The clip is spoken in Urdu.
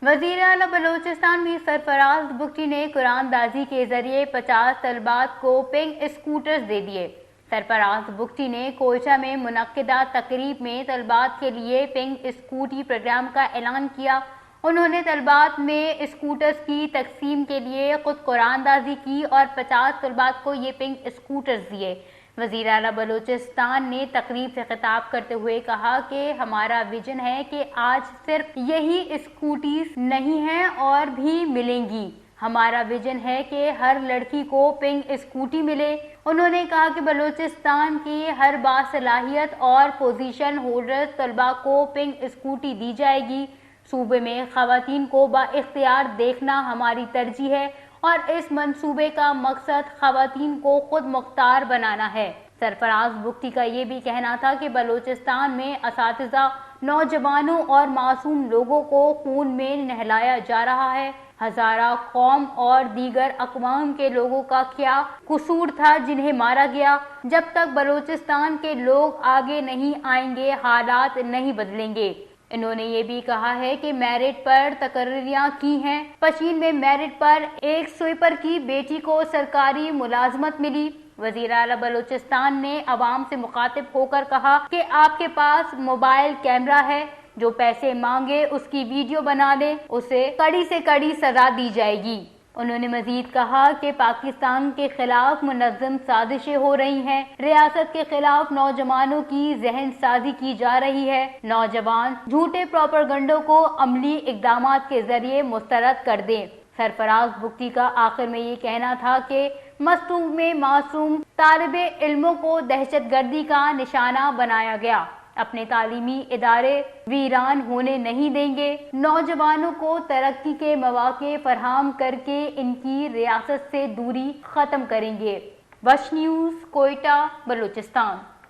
وزیر اعلیٰ بلوچستان میر سرفراز بگٹی نے قرآن دازی کے ذریعے 50 طلبات کو پنک اسکوٹرز دے دیے۔ سرفراز بگٹی نے کوئٹہ میں منعقدہ تقریب میں طلبات کے لیے پنک اسکوٹی پروگرام کا اعلان کیا۔ انہوں نے طلبات میں اسکوٹرز کی تقسیم کے لیے خود قرآن دازی کی اور 50 طلبات کو یہ پنک اسکوٹرز دیے۔ وزیر اعلیٰ بلوچستان نے تقریب سے خطاب کرتے ہوئے کہا کہ ہمارا ویژن ہے کہ آج صرف یہی اسکوٹیز نہیں ہیں اور بھی ملیں گی۔ ہمارا ویژن ہے کہ ہر لڑکی کو پنک اسکوٹی ملے۔ انہوں نے کہا کہ بلوچستان کی ہر باصلاحیت اور پوزیشن ہولڈر طلباء کو پنک اسکوٹی دی جائے گی۔ صوبے میں خواتین کو بااختیار دیکھنا ہماری ترجیح ہے اور اس منصوبے کا مقصد خواتین کو خود مختار بنانا ہے۔ سرفراز بگٹی کا یہ بھی کہنا تھا کہ بلوچستان میں اساتذہ، نوجوانوں اور معصوم لوگوں کو خون میں نہلایا جا رہا ہے۔ ہزارہ قوم اور دیگر اقوام کے لوگوں کا کیا قصور تھا جنہیں مارا گیا؟ جب تک بلوچستان کے لوگ آگے نہیں آئیں گے حالات نہیں بدلیں گے۔ انہوں نے یہ بھی کہا ہے کہ میرٹ پر تقرریاں کی ہیں۔ پشین میں میرٹ پر ایک سویپر کی بیٹی کو سرکاری ملازمت ملی۔ وزیر اعلیٰ بلوچستان نے عوام سے مخاطب ہو کر کہا کہ آپ کے پاس موبائل کیمرہ ہے، جو پیسے مانگے اس کی ویڈیو بنا لے، اسے کڑی سے کڑی سزا دی جائے گی۔ انہوں نے مزید کہا کہ پاکستان کے خلاف منظم سازشیں ہو رہی ہیں، ریاست کے خلاف نوجوانوں کی ذہن سازی کی جا رہی ہے۔ نوجوان جھوٹے پروپیگنڈوں کو عملی اقدامات کے ذریعے مسترد کر دیں۔ سرفراز بگٹی کا آخر میں یہ کہنا تھا کہ مستونگ میں معصوم طالب علموں کو دہشت گردی کا نشانہ بنایا گیا۔ اپنے تعلیمی ادارے ویران ہونے نہیں دیں گے۔ نوجوانوں کو ترقی کے مواقع فراہم کر کے ان کی ریاست سے دوری ختم کریں گے۔ وش نیوز، کوئٹہ، بلوچستان۔